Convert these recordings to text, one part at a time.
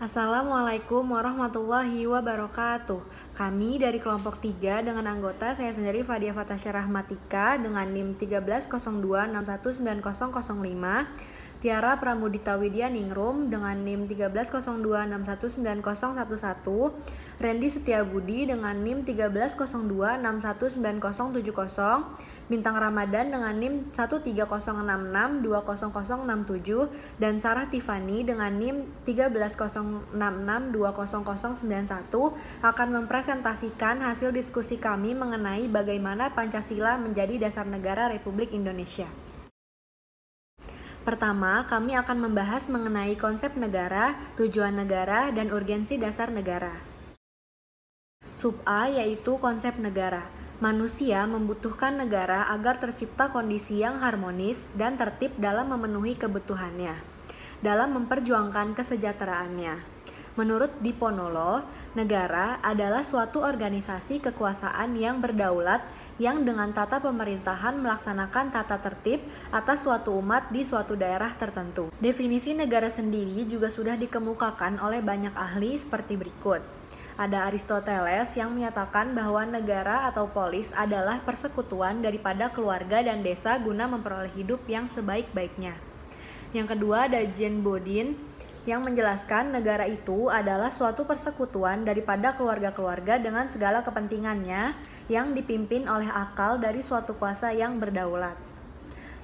Assalamualaikum warahmatullahi wabarakatuh. Kami dari kelompok 3 dengan anggota saya sendiri Fadia Fatasya Rahmatika dengan NIM 1302619005, Tiara Pramudita Widya Ningrum dengan NIM 1302619011, Randy Setiabudi dengan NIM 1302619070, Bintang Ramadan dengan NIM 1306620067, dan Sarah Tiffany dengan NIM 1306620091 akan mempresentasikan hasil diskusi kami mengenai bagaimana Pancasila menjadi dasar negara Republik Indonesia. Pertama, kami akan membahas mengenai konsep negara, tujuan negara, dan urgensi dasar negara. Sub A yaitu konsep negara. Manusia membutuhkan negara agar tercipta kondisi yang harmonis dan tertib dalam memenuhi kebutuhannya, dalam memperjuangkan kesejahteraannya. Menurut Diponolo, negara adalah suatu organisasi kekuasaan yang berdaulat yang dengan tata pemerintahan melaksanakan tata tertib atas suatu umat di suatu daerah tertentu. Definisi negara sendiri juga sudah dikemukakan oleh banyak ahli seperti berikut. Ada Aristoteles yang menyatakan bahwa negara atau polis adalah persekutuan daripada keluarga dan desa guna memperoleh hidup yang sebaik-baiknya. Yang kedua ada Jean Bodin yang menjelaskan negara itu adalah suatu persekutuan daripada keluarga-keluarga dengan segala kepentingannya yang dipimpin oleh akal dari suatu kuasa yang berdaulat.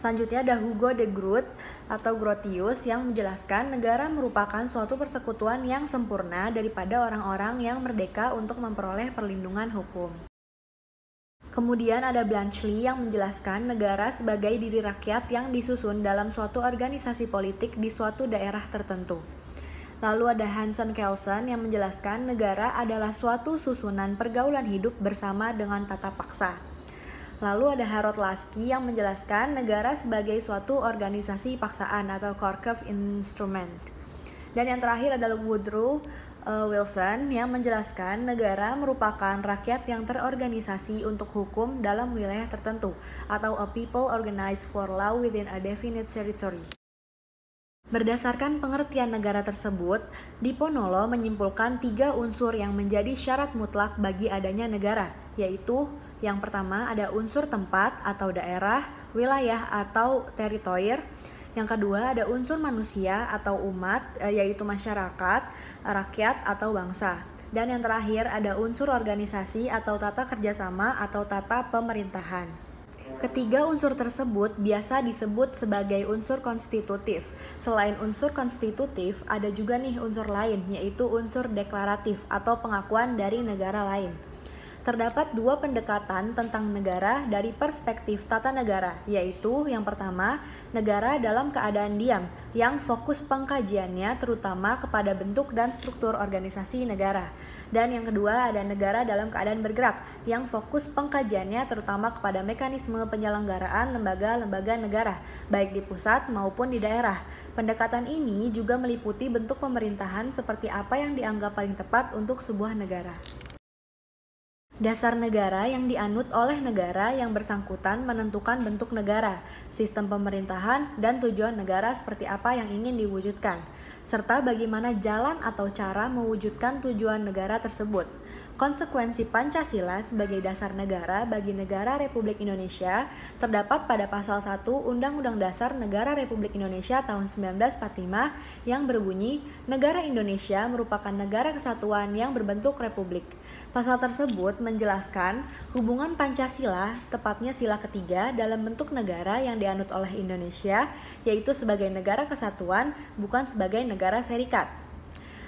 Selanjutnya ada Hugo de Groot atau Grotius yang menjelaskan negara merupakan suatu persekutuan yang sempurna daripada orang-orang yang merdeka untuk memperoleh perlindungan hukum. Kemudian ada Bluntschli yang menjelaskan negara sebagai diri rakyat yang disusun dalam suatu organisasi politik di suatu daerah tertentu. Lalu ada Hanson Kelsen yang menjelaskan negara adalah suatu susunan pergaulan hidup bersama dengan tata paksa. Lalu ada Harold Laski yang menjelaskan negara sebagai suatu organisasi paksaan atau Corcuff Instrument. Dan yang terakhir adalah Woodrow Wilson yang menjelaskan negara merupakan rakyat yang terorganisasi untuk hukum dalam wilayah tertentu atau a people organized for law within a definite territory. Berdasarkan pengertian negara tersebut, Diponolo menyimpulkan 3 unsur yang menjadi syarat mutlak bagi adanya negara, yaitu yang pertama ada unsur tempat atau daerah, wilayah atau teritori. Yang kedua ada unsur manusia atau umat, yaitu masyarakat, rakyat atau bangsa. Dan yang terakhir ada unsur organisasi atau tata kerjasama atau tata pemerintahan. Ketiga unsur tersebut biasa disebut sebagai unsur konstitutif. Selain unsur konstitutif, ada juga nih unsur lain, yaitu unsur deklaratif atau pengakuan dari negara lain. Terdapat 2 pendekatan tentang negara dari perspektif tata negara, yaitu yang pertama, negara dalam keadaan diam, yang fokus pengkajiannya terutama kepada bentuk dan struktur organisasi negara. Dan yang kedua, ada negara dalam keadaan bergerak, yang fokus pengkajiannya terutama kepada mekanisme penyelenggaraan lembaga-lembaga negara, baik di pusat maupun di daerah. Pendekatan ini juga meliputi bentuk pemerintahan seperti apa yang dianggap paling tepat untuk sebuah negara. Dasar negara yang dianut oleh negara yang bersangkutan menentukan bentuk negara, sistem pemerintahan, dan tujuan negara seperti apa yang ingin diwujudkan, serta bagaimana jalan atau cara mewujudkan tujuan negara tersebut. Konsekuensi Pancasila sebagai dasar negara bagi negara Republik Indonesia terdapat pada pasal 1 Undang-Undang Dasar Negara Republik Indonesia tahun 1945 yang berbunyi, negara Indonesia merupakan negara kesatuan yang berbentuk republik. Pasal tersebut menjelaskan hubungan Pancasila, tepatnya sila ketiga, dalam bentuk negara yang dianut oleh Indonesia, yaitu sebagai negara kesatuan, bukan sebagai negara serikat.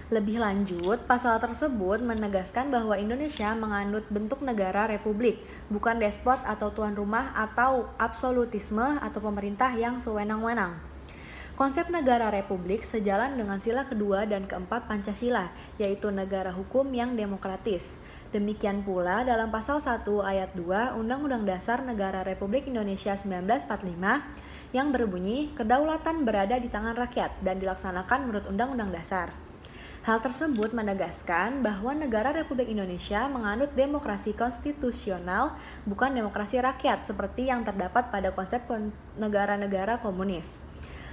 Lebih lanjut, pasal tersebut menegaskan bahwa Indonesia menganut bentuk negara republik, bukan despot atau tuan rumah atau absolutisme atau pemerintah yang sewenang-wenang. Konsep negara republik sejalan dengan sila kedua dan keempat Pancasila, yaitu negara hukum yang demokratis. Demikian pula dalam pasal 1 ayat 2 Undang-Undang Dasar Negara Republik Indonesia 1945 yang berbunyi, kedaulatan berada di tangan rakyat dan dilaksanakan menurut Undang-Undang Dasar. Hal tersebut menegaskan bahwa negara Republik Indonesia menganut demokrasi konstitusional, bukan demokrasi rakyat seperti yang terdapat pada konsep negara-negara komunis.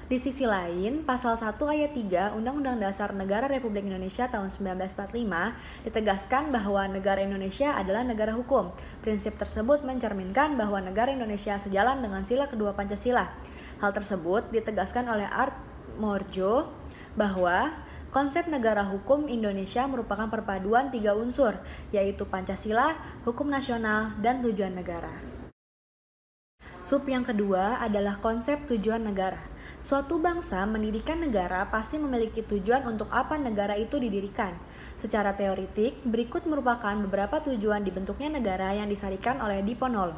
Di sisi lain, Pasal 1 Ayat 3 Undang-Undang Dasar Negara Republik Indonesia tahun 1945 ditegaskan bahwa negara Indonesia adalah negara hukum. Prinsip tersebut mencerminkan bahwa negara Indonesia sejalan dengan sila kedua Pancasila. Hal tersebut ditegaskan oleh Art Morjo bahwa konsep negara hukum Indonesia merupakan perpaduan 3 unsur, yaitu Pancasila, hukum nasional, dan tujuan negara. Sub yang kedua adalah konsep tujuan negara. Suatu bangsa mendirikan negara pasti memiliki tujuan untuk apa negara itu didirikan. Secara teoritik, berikut merupakan beberapa tujuan dibentuknya negara yang disarikan oleh Diponolo.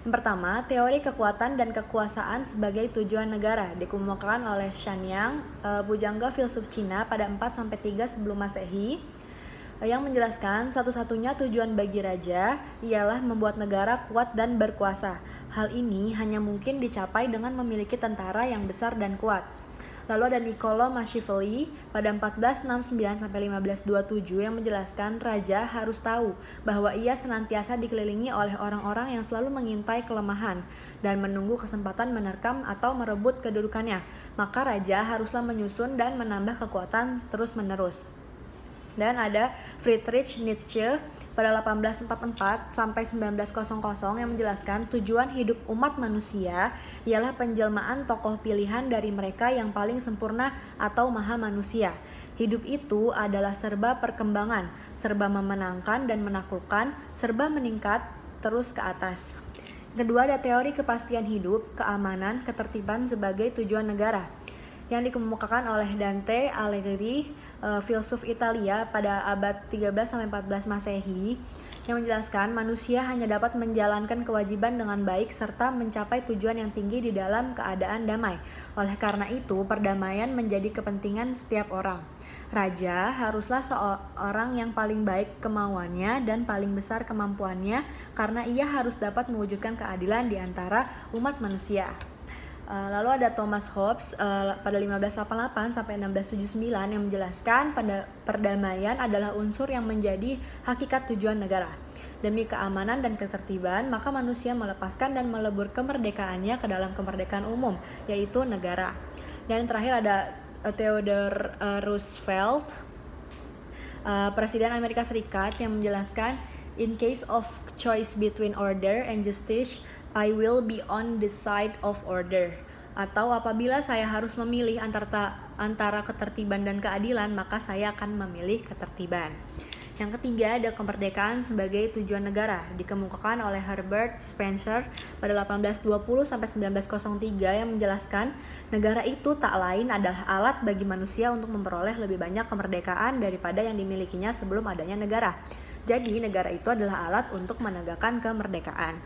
Yang pertama, teori kekuatan dan kekuasaan sebagai tujuan negara dikemukakan oleh Shan Yang, pujangga filsuf Cina pada 4-3 sebelum Masehi, yang menjelaskan satu-satunya tujuan bagi raja ialah membuat negara kuat dan berkuasa. Hal ini hanya mungkin dicapai dengan memiliki tentara yang besar dan kuat. Lalu ada Niccolo Machiavelli pada 1469-1527 yang menjelaskan raja harus tahu bahwa ia senantiasa dikelilingi oleh orang-orang yang selalu mengintai kelemahan dan menunggu kesempatan menerkam atau merebut kedudukannya. Maka raja haruslah menyusun dan menambah kekuatan terus-menerus. Dan ada Friedrich Nietzsche pada 1844 sampai 1900 yang menjelaskan tujuan hidup umat manusia ialah penjelmaan tokoh pilihan dari mereka yang paling sempurna atau maha manusia. Hidup itu adalah serba perkembangan, serba memenangkan dan menaklukkan, serba meningkat terus ke atas. Kedua, ada teori kepastian hidup, keamanan, ketertiban sebagai tujuan negara yang dikemukakan oleh Dante Alighieri, filsuf Italia pada abad 13-14 Masehi, yang menjelaskan manusia hanya dapat menjalankan kewajiban dengan baik serta mencapai tujuan yang tinggi di dalam keadaan damai. Oleh karena itu, perdamaian menjadi kepentingan setiap orang. Raja haruslah seorang yang paling baik kemauannya dan paling besar kemampuannya karena ia harus dapat mewujudkan keadilan di antara umat manusia. Lalu ada Thomas Hobbes pada 1588 sampai 1679 yang menjelaskan pada perdamaian adalah unsur yang menjadi hakikat tujuan negara. Demi keamanan dan ketertiban, maka manusia melepaskan dan melebur kemerdekaannya ke dalam kemerdekaan umum, yaitu negara. Dan terakhir ada Theodore Roosevelt, Presiden Amerika Serikat, yang menjelaskan, "In case of choice between order and justice, I will be on the side of order." Atau apabila saya harus memilih antara ketertiban dan keadilan, maka saya akan memilih ketertiban. Yang ketiga ada kemerdekaan sebagai tujuan negara, dikemukakan oleh Herbert Spencer pada 1820-1903 yang menjelaskan negara itu tak lain adalah alat bagi manusia untuk memperoleh lebih banyak kemerdekaan daripada yang dimilikinya sebelum adanya negara. Jadi negara itu adalah alat untuk menegakkan kemerdekaan.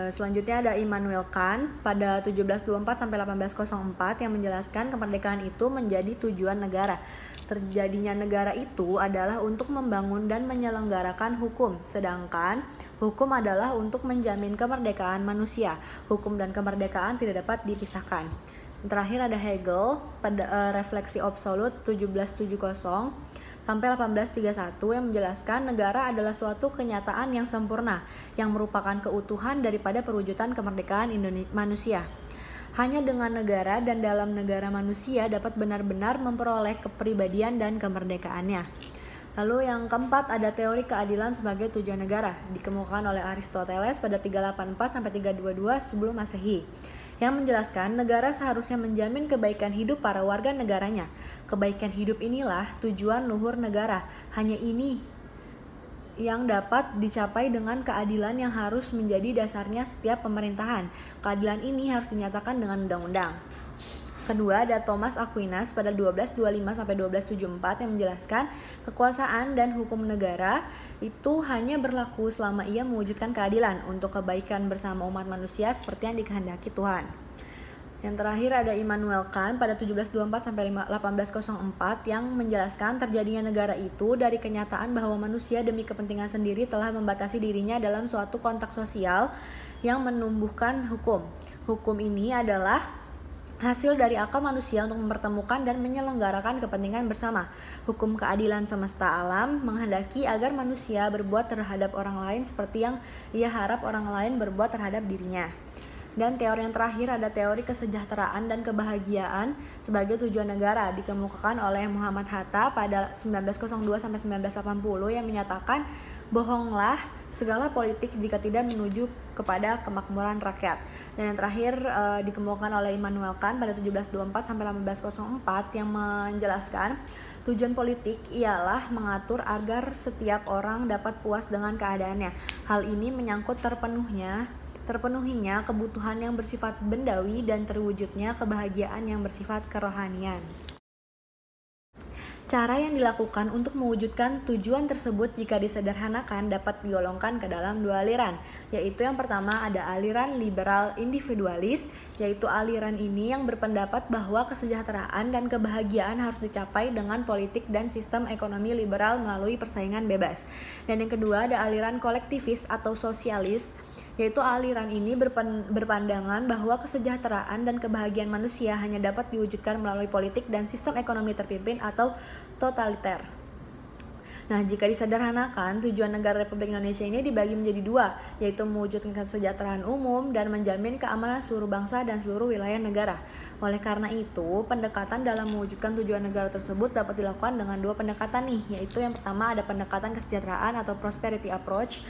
Selanjutnya ada Immanuel Kant pada 1724 sampai 1804 yang menjelaskan kemerdekaan itu menjadi tujuan negara. Terjadinya negara itu adalah untuk membangun dan menyelenggarakan hukum, sedangkan hukum adalah untuk menjamin kemerdekaan manusia. Hukum dan kemerdekaan tidak dapat dipisahkan. Terakhir ada Hegel pada Refleksi Absolut 1770 sampai 1831 yang menjelaskan negara adalah suatu kenyataan yang sempurna yang merupakan keutuhan daripada perwujudan kemerdekaan manusia. Hanya dengan negara dan dalam negara manusia dapat benar-benar memperoleh kepribadian dan kemerdekaannya. Lalu yang keempat ada teori keadilan sebagai tujuan negara, dikemukakan oleh Aristoteles pada 384 sampai 322 sebelum Masehi, yang menjelaskan negara seharusnya menjamin kebaikan hidup para warga negaranya. Kebaikan hidup inilah tujuan luhur negara. Hanya ini yang dapat dicapai dengan keadilan yang harus menjadi dasarnya setiap pemerintahan. Keadilan ini harus dinyatakan dengan undang-undang. Kedua ada Thomas Aquinas pada 1225 sampai 1274 yang menjelaskan kekuasaan dan hukum negara itu hanya berlaku selama ia mewujudkan keadilan untuk kebaikan bersama umat manusia seperti yang dikehendaki Tuhan. Yang terakhir ada Immanuel Kant pada 1724 sampai 1804 yang menjelaskan terjadinya negara itu dari kenyataan bahwa manusia demi kepentingan sendiri telah membatasi dirinya dalam suatu kontak sosial yang menumbuhkan hukum. Hukum ini adalah hasil dari akal manusia untuk mempertemukan dan menyelenggarakan kepentingan bersama. Hukum keadilan semesta alam menghendaki agar manusia berbuat terhadap orang lain seperti yang ia harap orang lain berbuat terhadap dirinya. Dan teori yang terakhir ada teori kesejahteraan dan kebahagiaan sebagai tujuan negara, dikemukakan oleh Muhammad Hatta pada 1902-1980 yang menyatakan bohonglah segala politik jika tidak menuju kepada kemakmuran rakyat. Dan yang terakhir dikemukakan oleh Immanuel Kant pada 1724-1804 yang menjelaskan tujuan politik ialah mengatur agar setiap orang dapat puas dengan keadaannya. Hal ini menyangkut terpenuhinya kebutuhan yang bersifat bendawi dan terwujudnya kebahagiaan yang bersifat kerohanian. Cara yang dilakukan untuk mewujudkan tujuan tersebut jika disederhanakan dapat digolongkan ke dalam dua aliran, yaitu yang pertama ada aliran liberal individualis, yaitu aliran ini yang berpendapat bahwa kesejahteraan dan kebahagiaan harus dicapai dengan politik dan sistem ekonomi liberal melalui persaingan bebas. Dan yang kedua ada aliran kolektivis atau sosialis, yaitu aliran ini berpandangan bahwa kesejahteraan dan kebahagiaan manusia hanya dapat diwujudkan melalui politik dan sistem ekonomi terpimpin atau totaliter. Nah, jika disederhanakan, tujuan negara Republik Indonesia ini dibagi menjadi dua, yaitu mewujudkan kesejahteraan umum dan menjamin keamanan seluruh bangsa dan seluruh wilayah negara. Oleh karena itu, pendekatan dalam mewujudkan tujuan negara tersebut dapat dilakukan dengan dua pendekatan nih, yaitu yang pertama ada pendekatan kesejahteraan atau prosperity approach,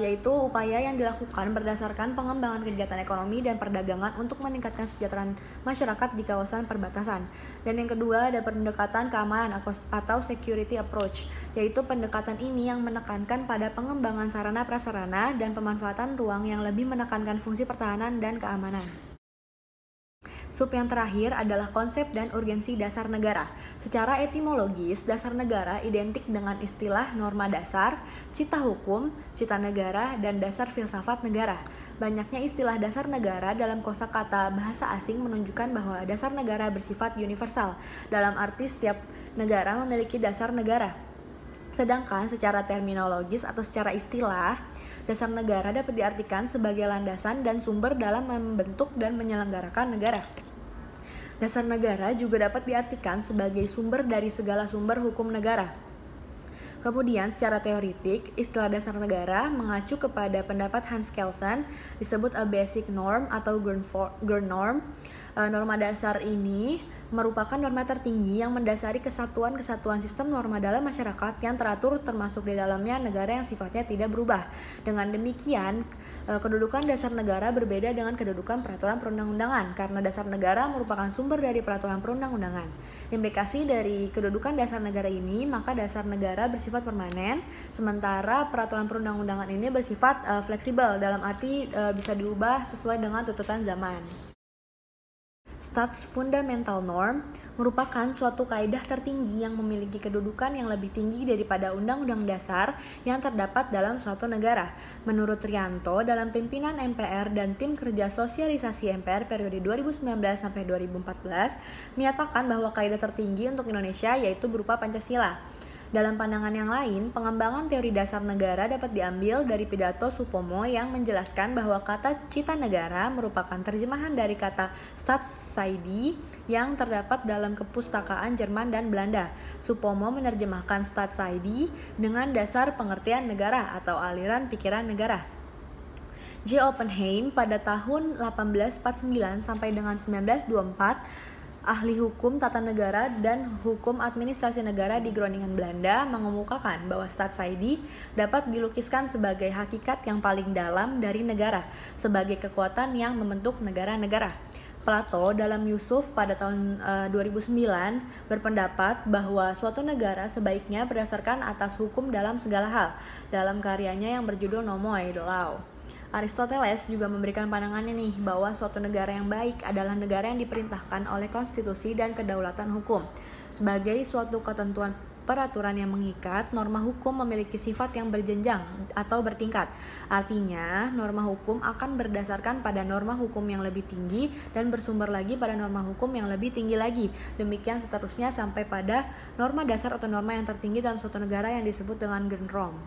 yaitu upaya yang dilakukan berdasarkan pengembangan kegiatan ekonomi dan perdagangan untuk meningkatkan kesejahteraan masyarakat di kawasan perbatasan. Dan yang kedua ada pendekatan keamanan atau security approach, yaitu pendekatan ini yang menekankan pada pengembangan sarana prasarana dan pemanfaatan ruang yang lebih menekankan fungsi pertahanan dan keamanan. Sub yang terakhir adalah konsep dan urgensi dasar negara. Secara etimologis, dasar negara identik dengan istilah norma dasar, cita hukum, cita negara, dan dasar filsafat negara. Banyaknya istilah dasar negara dalam kosakata bahasa asing menunjukkan bahwa dasar negara bersifat universal, dalam arti setiap negara memiliki dasar negara. Sedangkan secara terminologis atau secara istilah, dasar negara dapat diartikan sebagai landasan dan sumber dalam membentuk dan menyelenggarakan negara. Dasar negara juga dapat diartikan sebagai sumber dari segala sumber hukum negara. Kemudian secara teoritik, istilah dasar negara mengacu kepada pendapat Hans Kelsen, disebut a basic norm atau Grundnorm. Norma dasar ini merupakan norma tertinggi yang mendasari kesatuan-kesatuan sistem norma dalam masyarakat yang teratur termasuk di dalamnya negara yang sifatnya tidak berubah. Dengan demikian, kedudukan dasar negara berbeda dengan kedudukan peraturan perundang-undangan karena dasar negara merupakan sumber dari peraturan perundang-undangan. Implikasi dari kedudukan dasar negara ini, maka dasar negara bersifat permanen, sementara peraturan perundang-undangan ini bersifat fleksibel dalam arti bisa diubah sesuai dengan tuntutan zaman. Stats Fundamental Norm merupakan suatu kaidah tertinggi yang memiliki kedudukan yang lebih tinggi daripada undang-undang dasar yang terdapat dalam suatu negara. Menurut Rianto, dalam pimpinan MPR dan tim kerja sosialisasi MPR periode 2019 sampai 2014, menyatakan bahwa kaidah tertinggi untuk Indonesia yaitu berupa Pancasila. Dalam pandangan yang lain, pengembangan teori dasar negara dapat diambil dari pidato Supomo yang menjelaskan bahwa kata cita negara merupakan terjemahan dari kata Staatsidee yang terdapat dalam kepustakaan Jerman dan Belanda. Supomo menerjemahkan Staatsidee dengan dasar pengertian negara atau aliran pikiran negara. J. Oppenheim pada tahun 1849 sampai dengan 1924, ahli hukum tata negara dan hukum administrasi negara di Groningen, Belanda, mengemukakan bahwa Staatsidee dapat dilukiskan sebagai hakikat yang paling dalam dari negara, sebagai kekuatan yang membentuk negara-negara. Plato dalam Yusuf pada tahun 2009 berpendapat bahwa suatu negara sebaiknya berdasarkan atas hukum dalam segala hal, dalam karyanya yang berjudul Nomoi, The Law. Aristoteles juga memberikan pandangannya nih bahwa suatu negara yang baik adalah negara yang diperintahkan oleh konstitusi dan kedaulatan hukum. Sebagai suatu ketentuan peraturan yang mengikat, norma hukum memiliki sifat yang berjenjang atau bertingkat. Artinya, norma hukum akan berdasarkan pada norma hukum yang lebih tinggi dan bersumber lagi pada norma hukum yang lebih tinggi lagi. Demikian seterusnya sampai pada norma dasar atau norma yang tertinggi dalam suatu negara yang disebut dengan Grundnorm.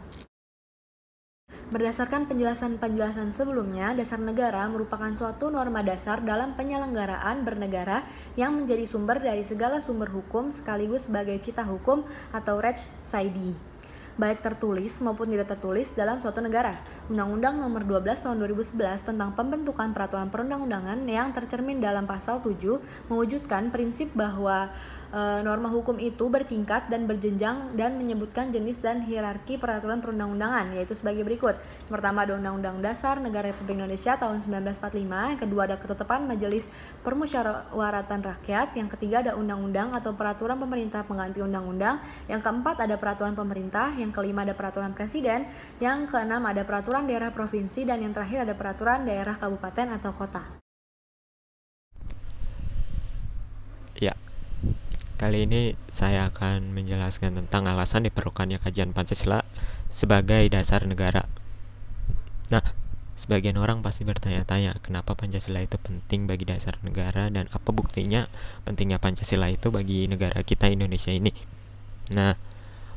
Berdasarkan penjelasan-penjelasan sebelumnya, dasar negara merupakan suatu norma dasar dalam penyelenggaraan bernegara yang menjadi sumber dari segala sumber hukum sekaligus sebagai cita hukum atau Rechtssidee. baik tertulis maupun tidak tertulis dalam suatu negara. Undang-Undang Nomor 12 Tahun 2011 tentang pembentukan peraturan perundang-undangan yang tercermin dalam pasal 7 mewujudkan prinsip bahwa norma hukum itu bertingkat dan berjenjang dan menyebutkan jenis dan hierarki peraturan perundang-undangan, yaitu sebagai berikut. Yang pertama ada Undang-Undang Dasar Negara Republik Indonesia tahun 1945, yang kedua ada Ketetapan Majelis Permusyawaratan Rakyat, yang ketiga ada undang-undang atau peraturan pemerintah pengganti undang-undang, yang keempat ada peraturan pemerintah, yang kelima ada peraturan presiden, yang keenam ada peraturan daerah provinsi, dan yang terakhir ada peraturan daerah kabupaten atau kota. Ya, kali ini saya akan menjelaskan tentang alasan diperlukannya kajian Pancasila sebagai dasar negara. Nah, sebagian orang pasti bertanya-tanya kenapa Pancasila itu penting bagi dasar negara dan apa buktinya pentingnya Pancasila itu bagi negara kita Indonesia ini. Nah,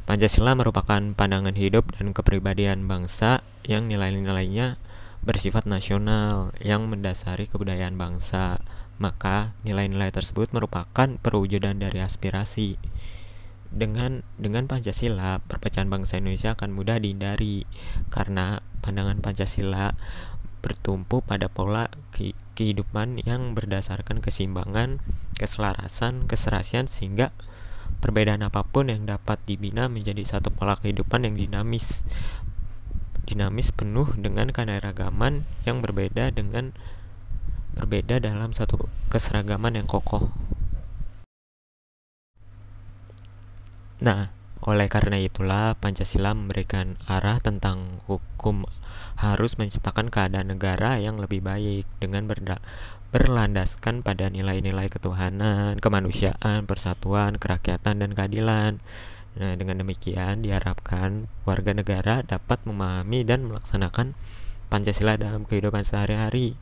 Pancasila merupakan pandangan hidup dan kepribadian bangsa yang nilai-nilainya bersifat nasional yang mendasari kebudayaan bangsa. Maka nilai-nilai tersebut merupakan perwujudan dari aspirasi. Dengan Pancasila, perpecahan bangsa Indonesia akan mudah dihindari karena pandangan Pancasila bertumpu pada pola kehidupan yang berdasarkan keseimbangan, keselarasan, keserasian, sehingga perbedaan apapun yang dapat dibina menjadi satu pola kehidupan yang dinamis penuh dengan keanekaragaman yang berbeda dalam satu keseragaman yang kokoh. Nah, oleh karena itulah Pancasila memberikan arah tentang hukum harus menciptakan keadaan negara yang lebih baik dengan berlandaskan pada nilai-nilai ketuhanan, kemanusiaan, persatuan, kerakyatan, dan keadilan. Nah, dengan demikian diharapkan warga negara dapat memahami dan melaksanakan Pancasila dalam kehidupan sehari-hari.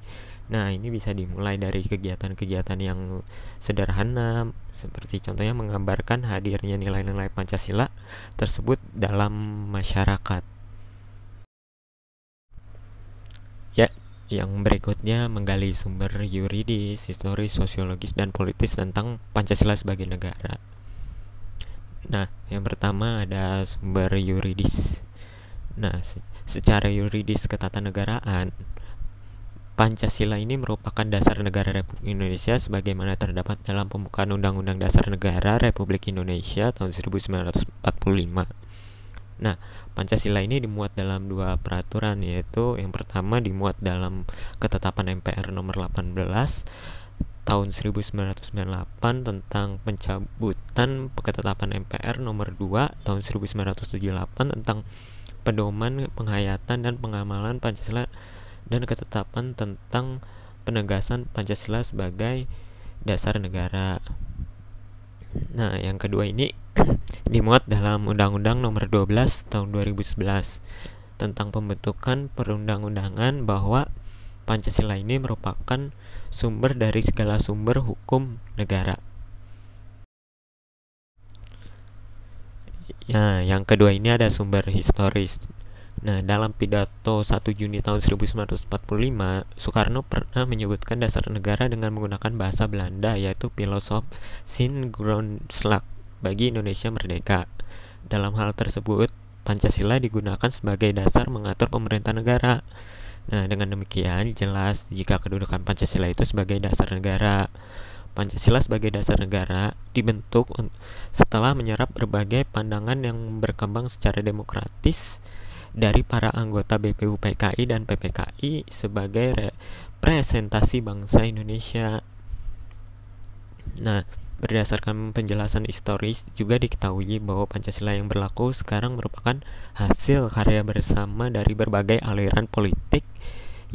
Nah, ini bisa dimulai dari kegiatan-kegiatan yang sederhana, seperti contohnya menggambarkan hadirnya nilai-nilai Pancasila tersebut dalam masyarakat. Ya, yang berikutnya menggali sumber yuridis, historis, sosiologis, dan politis tentang Pancasila sebagai negara. Nah, yang pertama ada sumber yuridis. Nah, secara yuridis ketatanegaraan, Pancasila ini merupakan dasar negara Republik Indonesia sebagaimana terdapat dalam pembukaan Undang-Undang Dasar Negara Republik Indonesia tahun 1945. Nah, Pancasila ini dimuat dalam dua peraturan, yaitu yang pertama dimuat dalam Ketetapan MPR nomor 18 tahun 1998 tentang pencabutan Ketetapan MPR nomor 2 tahun 1978 tentang pedoman, penghayatan, dan pengamalan Pancasila, dan ketetapan tentang penegasan Pancasila sebagai dasar negara. Nah, yang kedua ini dimuat dalam Undang-Undang Nomor 12 Tahun 2011 tentang pembentukan perundang-undangan, bahwa Pancasila ini merupakan sumber dari segala sumber hukum negara. Ya, yang kedua ini ada sumber historis. Nah, dalam pidato 1 Juni tahun 1945, Soekarno pernah menyebutkan dasar negara dengan menggunakan bahasa Belanda, yaitu filosof sin grondslag bagi Indonesia merdeka. Dalam hal tersebut, Pancasila digunakan sebagai dasar mengatur pemerintah negara. Nah, dengan demikian jelas jika kedudukan Pancasila itu sebagai dasar negara. Pancasila sebagai dasar negara dibentuk setelah menyerap berbagai pandangan yang berkembang secara demokratis dari para anggota BPUPKI dan PPKI sebagai representasi bangsa Indonesia. Nah, berdasarkan penjelasan historis juga diketahui bahwa Pancasila yang berlaku sekarang merupakan hasil karya bersama dari berbagai aliran politik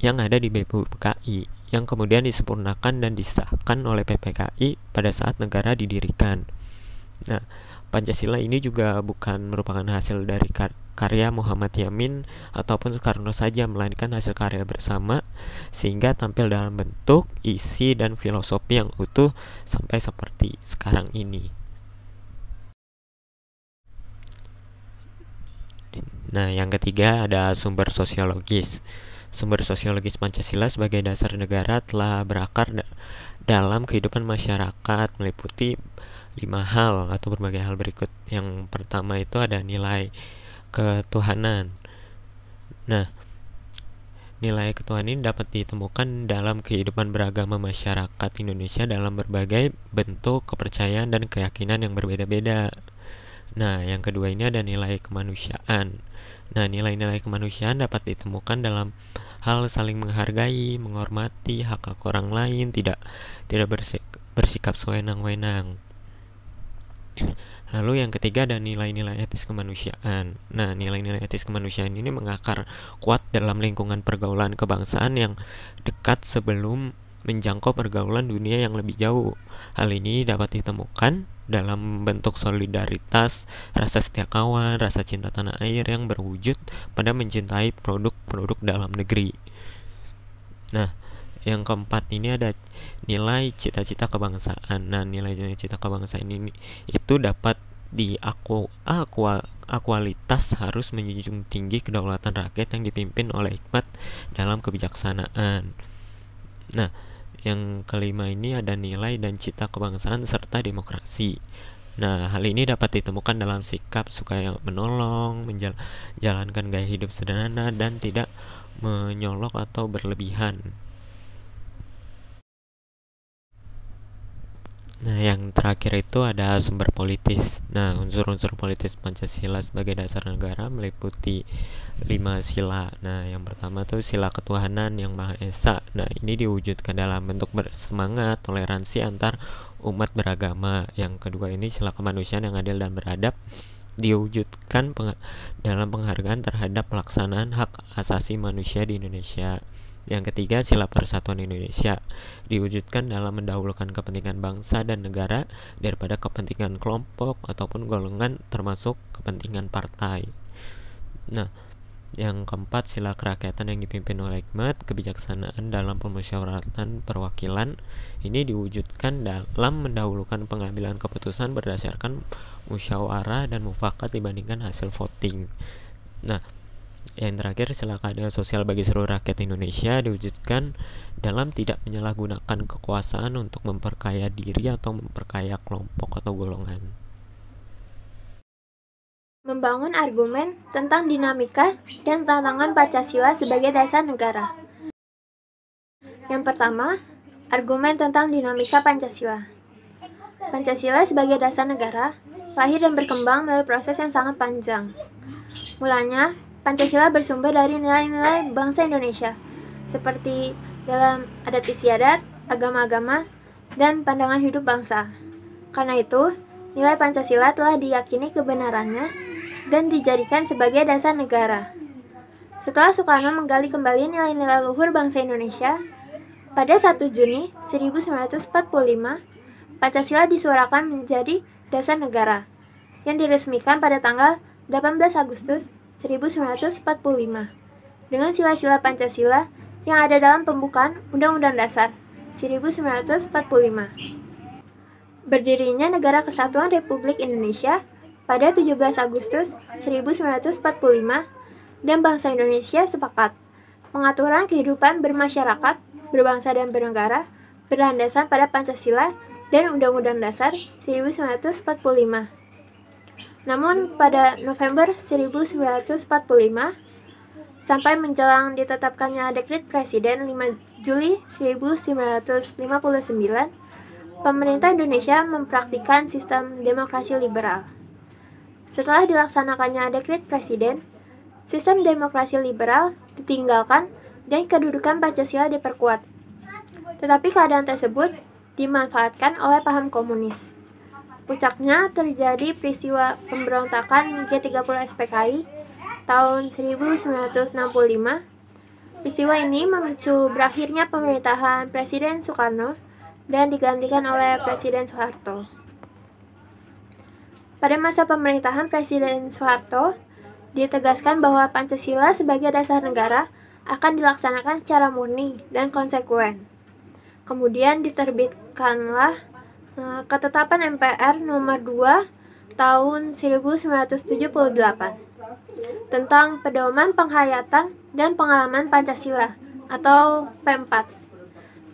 yang ada di BPUPKI, yang kemudian disempurnakan dan disahkan oleh PPKI pada saat negara didirikan. Nah, Pancasila ini juga bukan merupakan hasil dari karya Muhammad Yamin ataupun Soekarno saja, melainkan hasil karya bersama, sehingga tampil dalam bentuk, isi, dan filosofi yang utuh sampai seperti sekarang ini. Nah, yang ketiga ada sumber sosiologis. Sumber sosiologis Pancasila sebagai dasar negara telah berakar dalam kehidupan masyarakat, meliputi 5 hal atau berbagai hal berikut. Yang pertama itu ada nilai ketuhanan. Nah, nilai ketuhanan ini dapat ditemukan dalam kehidupan beragama masyarakat Indonesia dalam berbagai bentuk kepercayaan dan keyakinan yang berbeda-beda. Nah, yang kedua ini ada nilai kemanusiaan. Nah, nilai-nilai kemanusiaan dapat ditemukan dalam hal saling menghargai, menghormati hak orang lain, tidak bersikap sewenang-wenang. Lalu yang ketiga ada nilai-nilai etis kemanusiaan. Nah, nilai-nilai etis kemanusiaan ini mengakar kuat dalam lingkungan pergaulan kebangsaan yang dekat sebelum menjangkau pergaulan dunia yang lebih jauh. Hal ini dapat ditemukan dalam bentuk solidaritas, rasa setia kawan, rasa cinta tanah air yang berwujud pada mencintai produk-produk dalam negeri. Nah, yang keempat ini ada nilai cita-cita kebangsaan. Nah, nilai-nilai cita kebangsaan ini itu dapat kualitas harus menjunjung tinggi kedaulatan rakyat yang dipimpin oleh hikmat dalam kebijaksanaan. Nah, yang kelima ini ada nilai dan cita kebangsaan serta demokrasi. Nah, hal ini dapat ditemukan dalam sikap suka menolong, menjalankan gaya hidup sederhana, dan tidak menyolok atau berlebihan. Nah, yang terakhir itu ada sumber politis. Nah, unsur-unsur politis Pancasila sebagai dasar negara meliputi 5 sila. Nah, yang pertama tuh sila ketuhanan yang Maha Esa. Nah, ini diwujudkan dalam bentuk bersemangat, toleransi antar umat beragama. Yang kedua ini sila kemanusiaan yang adil dan beradab, diwujudkan dalam penghargaan terhadap pelaksanaan hak asasi manusia di Indonesia. Yang ketiga, sila persatuan Indonesia, diwujudkan dalam mendahulukan kepentingan bangsa dan negara daripada kepentingan kelompok ataupun golongan, termasuk kepentingan partai. Nah, yang keempat, sila kerakyatan yang dipimpin oleh hikmat kebijaksanaan dalam pemusyawaratan perwakilan. Ini diwujudkan dalam mendahulukan pengambilan keputusan berdasarkan musyawarah dan mufakat dibandingkan hasil voting. Nah, yang terakhir, sila keadilan sosial bagi seluruh rakyat Indonesia, diwujudkan dalam tidak menyalahgunakan kekuasaan untuk memperkaya diri atau memperkaya kelompok atau golongan. Membangun argumen tentang dinamika dan tantangan Pancasila sebagai dasar negara. Yang pertama, argumen tentang dinamika Pancasila. Pancasila sebagai dasar negara lahir dan berkembang melalui proses yang sangat panjang. Mulanya, Pancasila bersumber dari nilai-nilai bangsa Indonesia, seperti dalam adat istiadat, agama-agama, dan pandangan hidup bangsa. Karena itu, nilai Pancasila telah diyakini kebenarannya dan dijadikan sebagai dasar negara. Setelah Soekarno menggali kembali nilai-nilai luhur bangsa Indonesia, pada 1 Juni 1945, Pancasila disuarakan menjadi dasar negara, yang diresmikan pada tanggal 18 Agustus 1945 dengan sila-sila Pancasila yang ada dalam pembukaan Undang-Undang Dasar 1945. Berdirinya Negara Kesatuan Republik Indonesia pada 17 Agustus 1945 dan bangsa Indonesia sepakat pengaturan kehidupan bermasyarakat, berbangsa dan bernegara berlandasan pada Pancasila dan Undang-Undang Dasar 1945. Namun pada November 1945 sampai menjelang ditetapkannya Dekret Presiden 5 Juli 1959, pemerintah Indonesia mempraktikkan sistem demokrasi liberal. Setelah dilaksanakannya Dekret Presiden, sistem demokrasi liberal ditinggalkan dan kedudukan Pancasila diperkuat. Tetapi keadaan tersebut dimanfaatkan oleh paham komunis. Puncaknya terjadi peristiwa pemberontakan G30 SPKI tahun 1965. Peristiwa ini memicu berakhirnya pemerintahan Presiden Soekarno dan digantikan oleh Presiden Soeharto. Pada masa pemerintahan Presiden Soeharto, ditegaskan bahwa Pancasila sebagai dasar negara akan dilaksanakan secara murni dan konsekuen. Kemudian diterbitkanlah Ketetapan MPR nomor 2 tahun 1978 tentang pedoman penghayatan dan pengalaman Pancasila atau P4.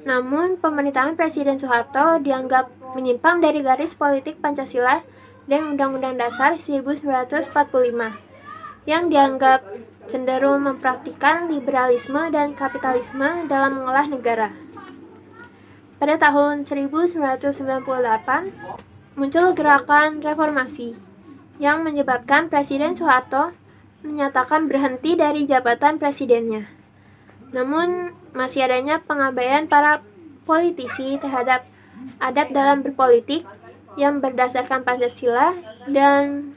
Namun, pemerintahan Presiden Soeharto dianggap menyimpang dari garis politik Pancasila dan Undang-Undang Dasar 1945 yang dianggap cenderung mempraktikkan liberalisme dan kapitalisme dalam mengolah negara. Pada tahun 1998, muncul gerakan reformasi yang menyebabkan Presiden Soeharto menyatakan berhenti dari jabatan presidennya. Namun, masih adanya pengabaian para politisi terhadap adab dalam berpolitik yang berdasarkan Pancasila dan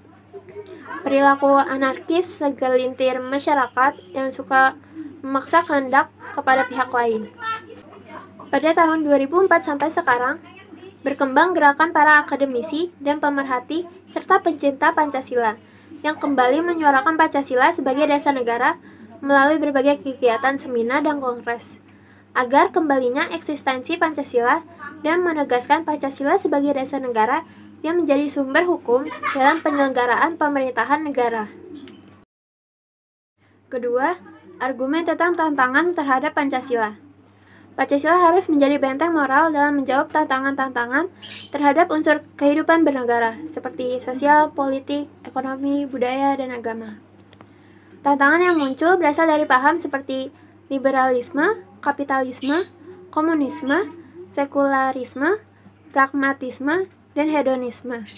perilaku anarkis segelintir masyarakat yang suka memaksa kehendak kepada pihak lain. Pada tahun 2004 sampai sekarang, berkembang gerakan para akademisi dan pemerhati serta pencinta Pancasila yang kembali menyuarakan Pancasila sebagai dasar negara melalui berbagai kegiatan seminar dan kongres, agar kembalinya eksistensi Pancasila dan menegaskan Pancasila sebagai dasar negara yang menjadi sumber hukum dalam penyelenggaraan pemerintahan negara. Kedua, argumen tentang tantangan terhadap Pancasila. Pancasila harus menjadi benteng moral dalam menjawab tantangan-tantangan terhadap unsur kehidupan bernegara, seperti sosial, politik, ekonomi, budaya, dan agama. Tantangan yang muncul berasal dari paham seperti liberalisme, kapitalisme, komunisme, sekularisme, pragmatisme, dan hedonisme,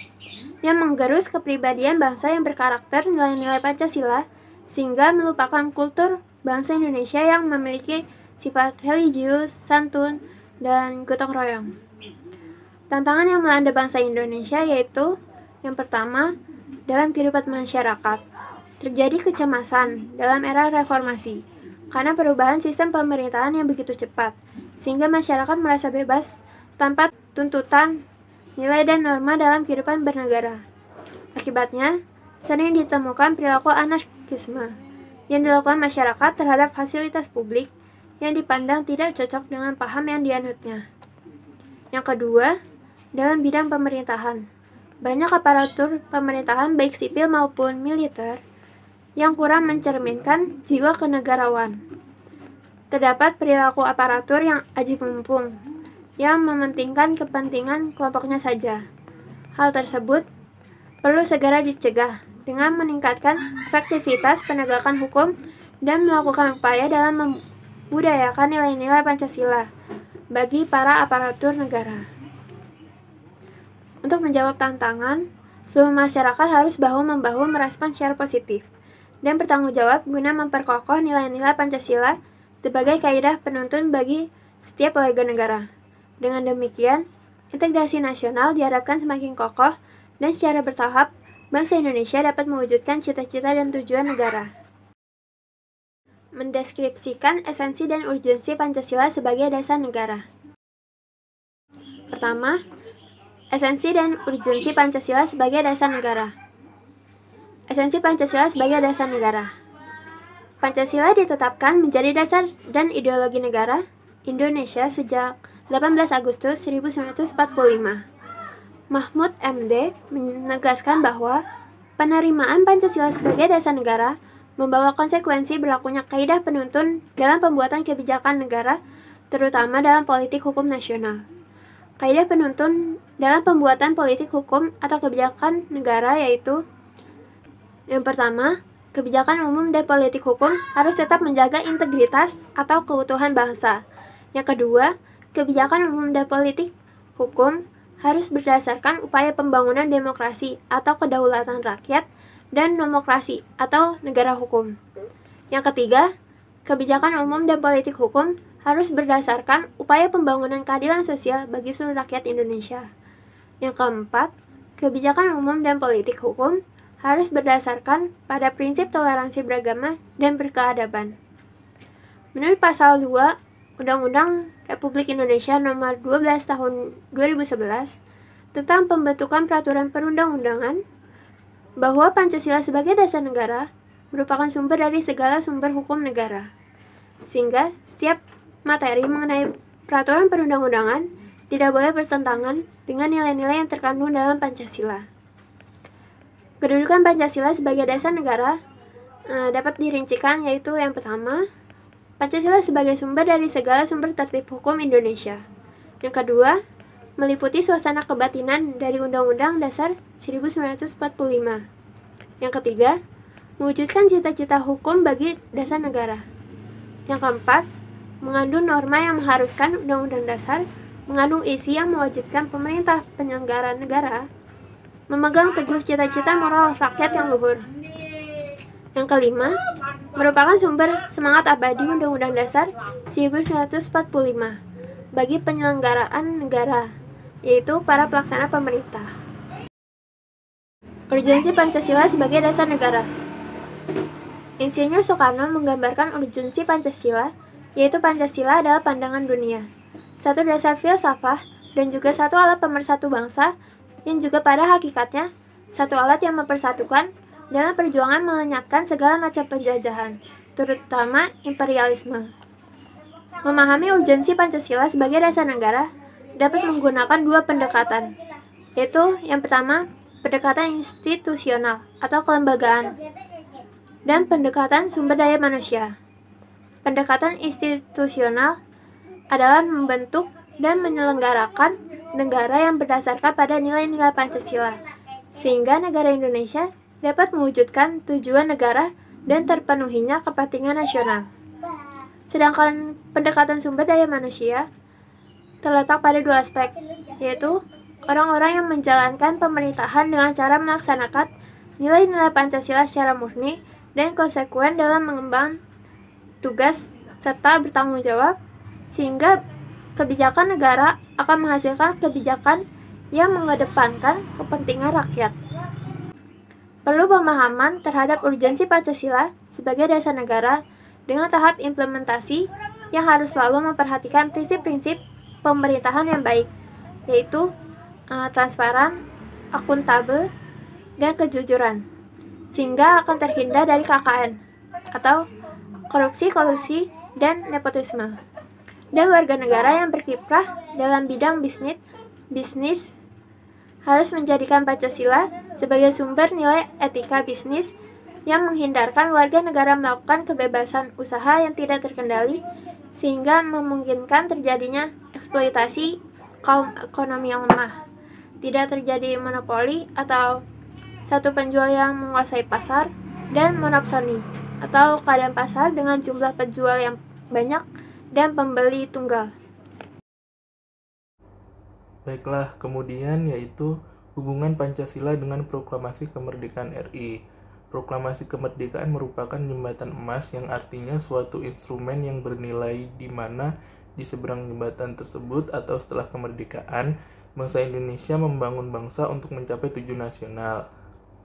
yang menggerus kepribadian bangsa yang berkarakter nilai-nilai Pancasila, sehingga melupakan kultur bangsa Indonesia yang memiliki sifat religius, santun, dan gotong royong. Tantangan yang melanda bangsa Indonesia yaitu, yang pertama, dalam kehidupan masyarakat, terjadi kecemasan dalam era reformasi, karena perubahan sistem pemerintahan yang begitu cepat, sehingga masyarakat merasa bebas tanpa tuntutan nilai dan norma dalam kehidupan bernegara. Akibatnya, sering ditemukan perilaku anarkisme yang dilakukan masyarakat terhadap fasilitas publik yang dipandang tidak cocok dengan paham yang dianutnya. Yang kedua, dalam bidang pemerintahan, banyak aparatur pemerintahan baik sipil maupun militer yang kurang mencerminkan jiwa kenegarawan. Terdapat perilaku aparatur yang aji mumpung, yang mementingkan kepentingan kelompoknya saja. Hal tersebut perlu segera dicegah dengan meningkatkan efektivitas penegakan hukum dan melakukan upaya dalam membudayakan nilai-nilai Pancasila bagi para aparatur negara. Untuk menjawab tantangan, seluruh masyarakat harus bahu-membahu merespon secara positif dan bertanggung jawab guna memperkokoh nilai-nilai Pancasila sebagai kaidah penuntun bagi setiap warga negara. Dengan demikian, integrasi nasional diharapkan semakin kokoh dan secara bertahap bangsa Indonesia dapat mewujudkan cita-cita dan tujuan negara. Mendeskripsikan esensi dan urgensi Pancasila sebagai dasar negara. Pertama, esensi dan urgensi Pancasila sebagai dasar negara. Esensi Pancasila sebagai dasar negara. Pancasila ditetapkan menjadi dasar dan ideologi negara Indonesia sejak 18 Agustus 1945. Mahfud MD menegaskan bahwa penerimaan Pancasila sebagai dasar negara membawa konsekuensi berlakunya kaidah penuntun dalam pembuatan kebijakan negara, terutama dalam politik hukum nasional. Kaidah penuntun dalam pembuatan politik hukum atau kebijakan negara yaitu: yang pertama, kebijakan umum dan politik hukum harus tetap menjaga integritas atau keutuhan bangsa. Yang kedua, kebijakan umum dan politik hukum harus berdasarkan upaya pembangunan demokrasi atau kedaulatan rakyat dan demokrasi atau negara hukum. Yang ketiga, kebijakan umum dan politik hukum harus berdasarkan upaya pembangunan keadilan sosial bagi seluruh rakyat Indonesia. Yang keempat, kebijakan umum dan politik hukum harus berdasarkan pada prinsip toleransi beragama dan berkeadaban. Menurut pasal 2 Undang-Undang Republik Indonesia Nomor 12 Tahun 2011 tentang pembentukan peraturan perundang-undangan, bahwa Pancasila sebagai dasar negara merupakan sumber dari segala sumber hukum negara, sehingga setiap materi mengenai peraturan perundang-undangan tidak boleh bertentangan dengan nilai-nilai yang terkandung dalam Pancasila. Kedudukan Pancasila sebagai dasar negara dapat dirincikan yaitu: yang pertama, Pancasila sebagai sumber dari segala sumber tertib hukum Indonesia. Yang kedua, meliputi suasana kebatinan dari Undang-Undang Dasar 1945. Yang ketiga, mewujudkan cita-cita hukum bagi dasar negara. Yang keempat, mengandung norma yang mengharuskan Undang-Undang Dasar, mengandung isi yang mewajibkan pemerintah penyelenggara negara memegang teguh cita-cita moral rakyat yang luhur. Yang kelima, merupakan sumber semangat abadi Undang-Undang Dasar 1945 bagi penyelenggaraan negara, yaitu para pelaksana pemerintah. Urgensi Pancasila sebagai dasar negara. Insinyur Soekarno menggambarkan urgensi Pancasila, yaitu Pancasila adalah pandangan dunia, satu dasar filsafah, dan juga satu alat pemersatu bangsa, yang juga pada hakikatnya satu alat yang mempersatukan dalam perjuangan melenyapkan segala macam penjajahan, terutama imperialisme. Memahami urgensi Pancasila sebagai dasar negara dapat menggunakan dua pendekatan, yaitu yang pertama, pendekatan institusional atau kelembagaan, dan pendekatan sumber daya manusia. Pendekatan institusional adalah membentuk dan menyelenggarakan negara yang berdasarkan pada nilai-nilai Pancasila, sehingga negara Indonesia dapat mewujudkan tujuan negara dan terpenuhinya kepentingan nasional. Sedangkan pendekatan sumber daya manusia terletak pada dua aspek, yaitu orang-orang yang menjalankan pemerintahan dengan cara melaksanakan nilai-nilai Pancasila secara murni dan konsekuen dalam mengemban tugas serta bertanggung jawab, sehingga kebijakan negara akan menghasilkan kebijakan yang mengedepankan kepentingan rakyat. Perlu pemahaman terhadap urgensi Pancasila sebagai dasar negara dengan tahap implementasi yang harus selalu memperhatikan prinsip-prinsip pemerintahan yang baik, yaitu transparan, akuntabel, dan kejujuran, sehingga akan terhindar dari KKN atau korupsi, kolusi, dan nepotisme. Dan warga negara yang berkiprah dalam bidang bisnis harus menjadikan Pancasila sebagai sumber nilai etika bisnis yang menghindarkan warga negara melakukan kebebasan usaha yang tidak terkendali, sehingga memungkinkan terjadinya eksploitasi kaum ekonomi yang lemah. Tidak terjadi monopoli atau satu penjual yang menguasai pasar, dan monopsoni atau keadaan pasar dengan jumlah penjual yang banyak dan pembeli tunggal. Baiklah, kemudian yaitu hubungan Pancasila dengan Proklamasi Kemerdekaan RI. Proklamasi kemerdekaan merupakan jembatan emas yang artinya suatu instrumen yang bernilai di mana di seberang jembatan tersebut atau setelah kemerdekaan, bangsa Indonesia membangun bangsa untuk mencapai tujuan nasional.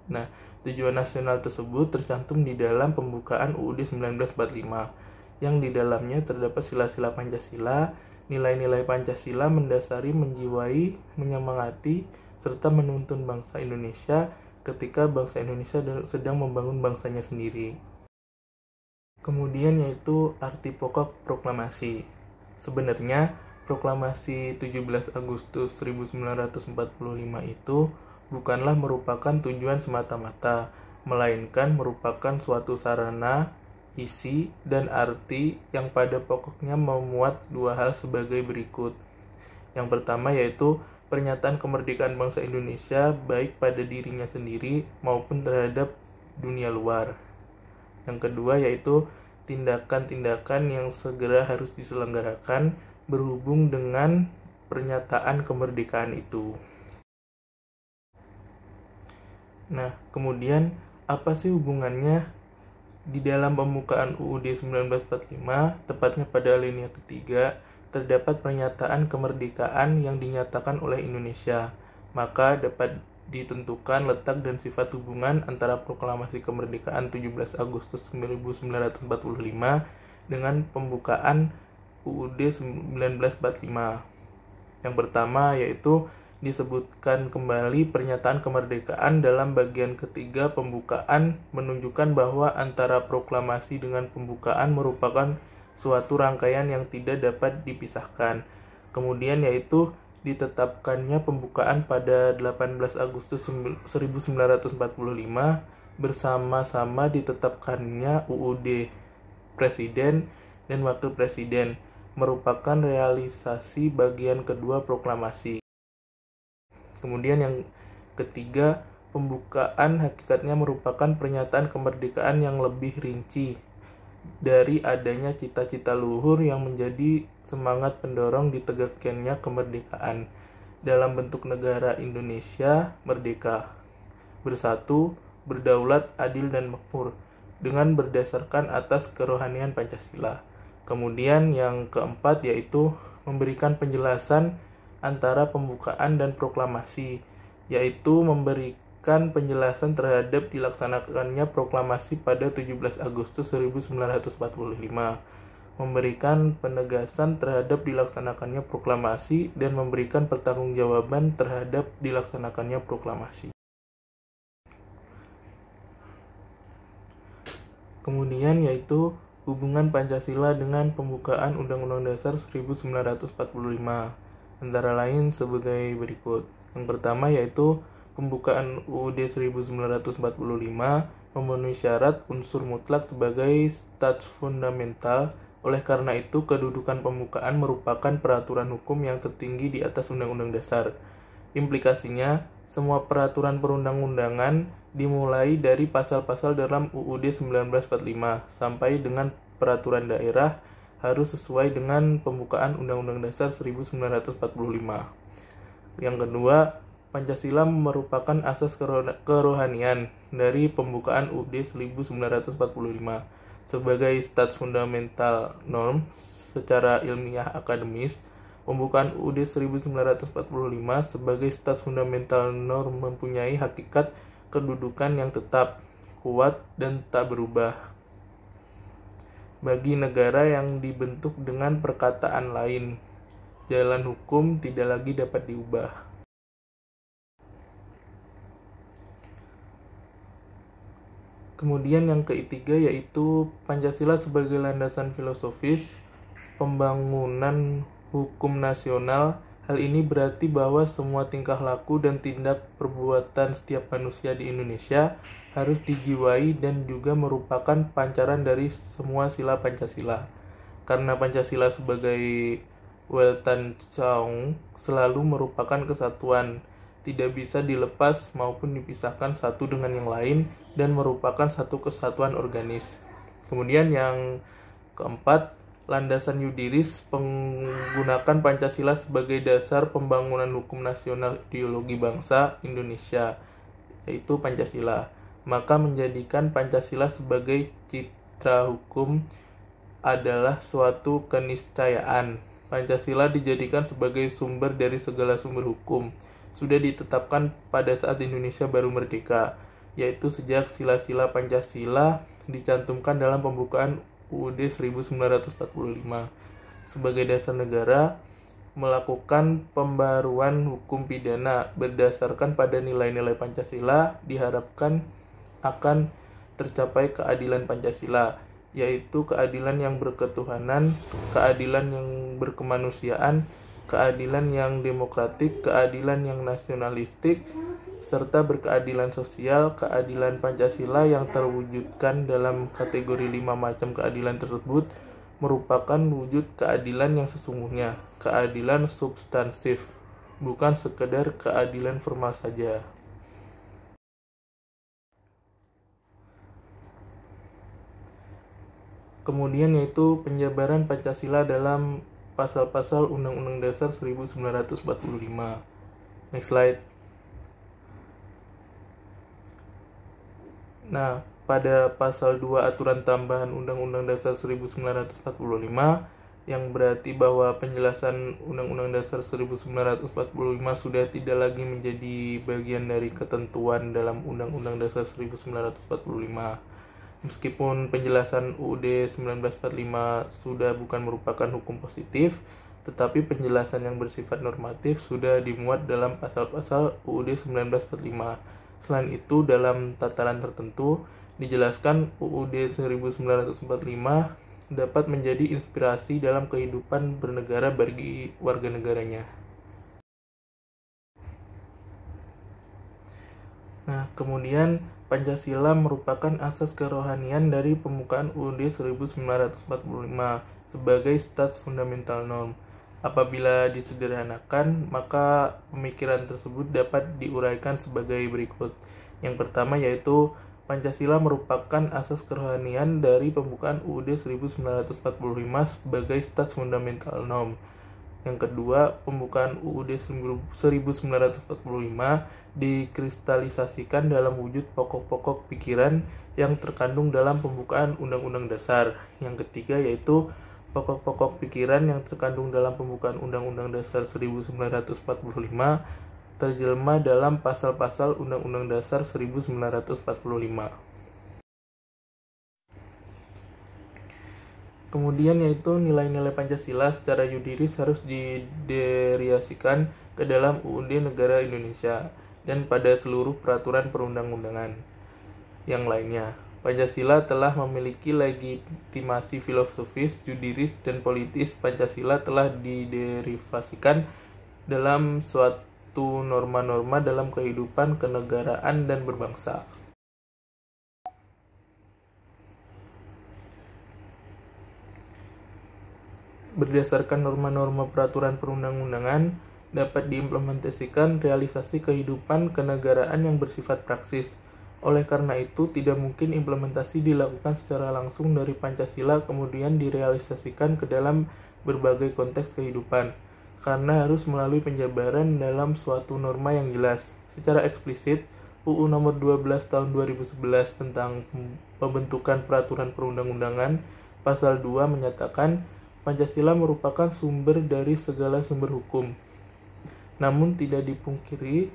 Nah, tujuan nasional tersebut tercantum di dalam pembukaan UUD 1945. Yang di dalamnya terdapat sila-sila Pancasila, nilai-nilai Pancasila mendasari, menjiwai, menyemangati, serta menuntun bangsa Indonesia ketika bangsa Indonesia sedang membangun bangsanya sendiri. Kemudian yaitu arti pokok proklamasi. Sebenarnya, proklamasi 17 Agustus 1945 itu bukanlah merupakan tujuan semata-mata, melainkan merupakan suatu sarana, isi, dan arti yang pada pokoknya memuat dua hal sebagai berikut. Yang pertama yaitu pernyataan kemerdekaan bangsa Indonesia baik pada dirinya sendiri maupun terhadap dunia luar. Yang kedua yaitu tindakan-tindakan yang segera harus diselenggarakan berhubung dengan pernyataan kemerdekaan itu. Nah, kemudian apa sih hubungannya di dalam pembukaan UUD 1945, tepatnya pada alinea ketiga, terdapat pernyataan kemerdekaan yang dinyatakan oleh Indonesia. Maka dapat ditentukan letak dan sifat hubungan antara proklamasi kemerdekaan 17 Agustus 1945 dengan pembukaan UUD 1945. Yang pertama yaitu disebutkan kembali pernyataan kemerdekaan dalam bagian ketiga pembukaan menunjukkan bahwa antara proklamasi dengan pembukaan merupakan suatu rangkaian yang tidak dapat dipisahkan. Kemudian yaitu ditetapkannya pembukaan pada 18 Agustus 1945 bersama-sama ditetapkannya UUD Presiden dan Wakil Presiden merupakan realisasi bagian kedua proklamasi. Kemudian yang ketiga, Pembukaan hakikatnya merupakan pernyataan kemerdekaan yang lebih rinci dari adanya cita-cita luhur yang menjadi semangat pendorong ditegakkannya kemerdekaan dalam bentuk negara Indonesia merdeka, bersatu, berdaulat, adil, dan makmur dengan berdasarkan atas kerohanian Pancasila. Kemudian yang keempat yaitu memberikan penjelasan antara pembukaan dan proklamasi, yaitu memberikan penjelasan terhadap dilaksanakannya proklamasi pada 17 Agustus 1945, memberikan penegasan terhadap dilaksanakannya proklamasi, dan memberikan pertanggungjawaban terhadap dilaksanakannya proklamasi. Kemudian yaitu hubungan Pancasila dengan pembukaan Undang-Undang Dasar 1945, antara lain sebagai berikut. Yang pertama yaitu pembukaan UUD 1945 memenuhi syarat unsur mutlak sebagai stats fundamental. Oleh karena itu, kedudukan pembukaan merupakan peraturan hukum yang tertinggi di atas Undang-Undang Dasar. Implikasinya, semua peraturan perundang-undangan dimulai dari pasal-pasal dalam UUD 1945 sampai dengan peraturan daerah harus sesuai dengan pembukaan Undang-Undang Dasar 1945. Yang kedua, Pancasila merupakan asas kerohanian dari pembukaan UUD 1945 sebagai stats fundamental norm secara ilmiah akademis. Pembukaan UUD 1945 sebagai stats fundamental norm mempunyai hakikat kedudukan yang tetap, kuat, dan tak berubah bagi negara yang dibentuk dengan perkataan lain. Jalan hukum tidak lagi dapat diubah. Kemudian yang ketiga yaitu Pancasila sebagai landasan filosofis pembangunan hukum nasional. Hal ini berarti bahwa semua tingkah laku dan tindak perbuatan setiap manusia di Indonesia harus dijiwai dan juga merupakan pancaran dari semua sila Pancasila. Karena Pancasila sebagai Weltanschauung selalu merupakan kesatuan, tidak bisa dilepas maupun dipisahkan satu dengan yang lain dan merupakan satu kesatuan organis. Kemudian yang keempat, landasan yudiris menggunakan Pancasila sebagai dasar pembangunan hukum nasional ideologi bangsa Indonesia, yaitu Pancasila. Maka menjadikan Pancasila sebagai citra hukum adalah suatu keniscayaan. Pancasila dijadikan sebagai sumber dari segala sumber hukum. Sudah ditetapkan pada saat Indonesia baru merdeka, yaitu sejak sila-sila Pancasila dicantumkan dalam pembukaan UUD 1945 sebagai dasar negara, melakukan pembaruan hukum pidana berdasarkan pada nilai-nilai Pancasila. Diharapkan akan tercapai keadilan Pancasila, yaitu keadilan yang berketuhanan, keadilan yang berkemanusiaan, keadilan yang demokratik, keadilan yang nasionalistik, serta berkeadilan sosial. Keadilan Pancasila yang terwujudkan dalam kategori 5 macam keadilan tersebut merupakan wujud keadilan yang sesungguhnya, keadilan substansif, bukan sekedar keadilan formal saja. Kemudian yaitu penjabaran Pancasila dalam pasal-pasal Undang-Undang Dasar 1945. Next slide. Nah, pada pasal 2 aturan tambahan Undang-Undang Dasar 1945 yang berarti bahwa penjelasan Undang-Undang Dasar 1945 sudah tidak lagi menjadi bagian dari ketentuan dalam Undang-Undang Dasar 1945. Meskipun penjelasan UUD 1945 sudah bukan merupakan hukum positif, tetapi penjelasan yang bersifat normatif sudah dimuat dalam pasal-pasal UUD 1945. Selain itu, dalam tataran tertentu, dijelaskan UUD 1945 dapat menjadi inspirasi dalam kehidupan bernegara bagi warga negaranya. Nah, kemudian Pancasila merupakan asas kerohanian dari pembukaan UUD 1945 sebagai stats fundamental norm. Apabila disederhanakan, maka pemikiran tersebut dapat diuraikan sebagai berikut. Yang pertama yaitu Pancasila merupakan asas kerohanian dari pembukaan UUD 1945 sebagai Stats Fundamental Norm. Yang kedua, pembukaan UUD 1945 dikristalisasikan dalam wujud pokok-pokok pikiran yang terkandung dalam pembukaan Undang-Undang Dasar. Yang ketiga yaitu pokok-pokok pikiran yang terkandung dalam pembukaan Undang-Undang Dasar 1945 terjelma dalam pasal-pasal Undang-Undang Dasar 1945. Kemudian yaitu nilai-nilai Pancasila secara yudiris harus dideriasikan ke dalam UUD Negara Indonesia dan pada seluruh peraturan perundang-undangan yang lainnya. Pancasila telah memiliki legitimasi filosofis, yudiris, dan politis. Pancasila telah diderivasikan dalam suatu norma-norma dalam kehidupan kenegaraan dan berbangsa. Berdasarkan norma-norma peraturan perundang-undangan, dapat diimplementasikan realisasi kehidupan kenegaraan yang bersifat praksis. Oleh karena itu, tidak mungkin implementasi dilakukan secara langsung dari Pancasila kemudian direalisasikan ke dalam berbagai konteks kehidupan, karena harus melalui penjabaran dalam suatu norma yang jelas. Secara eksplisit, UU Nomor 12 Tahun 2011 tentang pembentukan peraturan perundang-undangan, Pasal 2 menyatakan, Pancasila merupakan sumber dari segala sumber hukum. Namun tidak dipungkiri,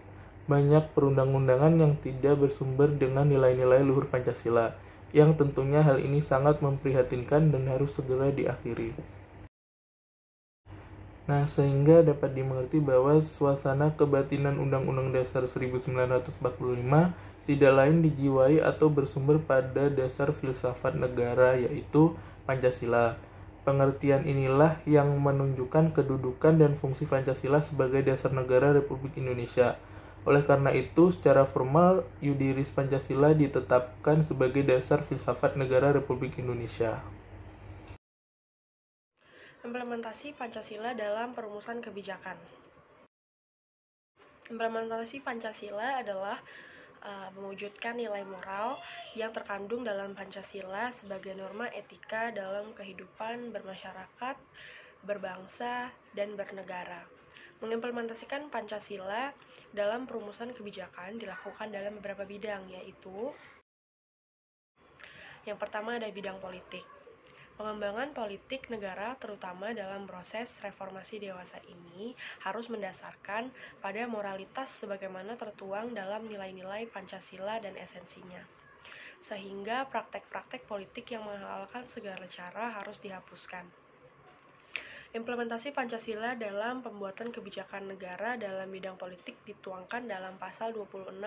banyak perundang-undangan yang tidak bersumber dengan nilai-nilai luhur Pancasila, yang tentunya hal ini sangat memprihatinkan dan harus segera diakhiri. Nah, sehingga dapat dimengerti bahwa suasana kebatinan Undang-Undang Dasar 1945 tidak lain dijiwai atau bersumber pada dasar filsafat negara, yaitu Pancasila. Pengertian inilah yang menunjukkan kedudukan dan fungsi Pancasila sebagai dasar negara Republik Indonesia. Oleh karena itu, secara formal, yudiris Pancasila ditetapkan sebagai dasar filsafat negara Republik Indonesia. Implementasi Pancasila dalam perumusan kebijakan. Implementasi Pancasila adalah mewujudkan nilai moral yang terkandung dalam Pancasila sebagai norma etika dalam kehidupan bermasyarakat, berbangsa, dan bernegara. Mengimplementasikan Pancasila dalam perumusan kebijakan dilakukan dalam beberapa bidang, yaitu yang pertama ada bidang politik. Pengembangan politik negara terutama dalam proses reformasi dewasa ini harus mendasarkan pada moralitas sebagaimana tertuang dalam nilai-nilai Pancasila dan esensinya. Sehingga praktek-praktek politik yang menghalalkan segala cara harus dihapuskan. Implementasi Pancasila dalam pembuatan kebijakan negara dalam bidang politik dituangkan dalam pasal 26,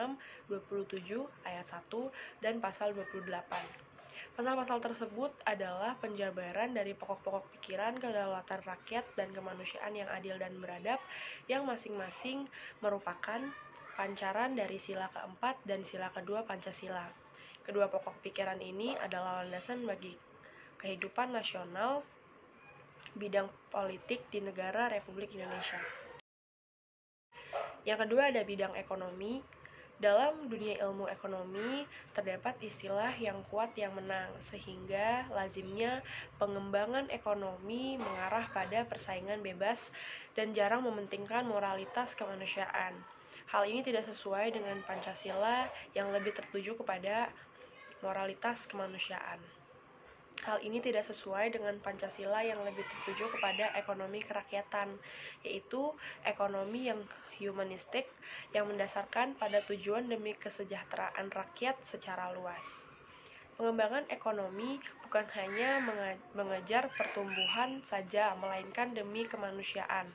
27 ayat 1 dan pasal 28. Pasal-pasal tersebut adalah penjabaran dari pokok-pokok pikiran kedaulatan rakyat dan kemanusiaan yang adil dan beradab yang masing-masing merupakan pancaran dari sila keempat dan sila kedua Pancasila. Kedua pokok pikiran ini adalah landasan bagi kehidupan nasional bidang politik di negara Republik Indonesia. Yang kedua ada bidang ekonomi. Dalam dunia ilmu ekonomi, terdapat istilah yang kuat yang menang, sehingga lazimnya pengembangan ekonomi mengarah pada persaingan bebas dan jarang mementingkan moralitas kemanusiaan. Hal ini tidak sesuai dengan Pancasila yang lebih tertuju kepada moralitas kemanusiaan. Hal ini tidak sesuai dengan Pancasila yang lebih tertuju kepada ekonomi kerakyatan, yaitu ekonomi yang humanistik yang mendasarkan pada tujuan demi kesejahteraan rakyat secara luas. Pengembangan ekonomi bukan hanya mengejar pertumbuhan saja, melainkan demi kemanusiaan,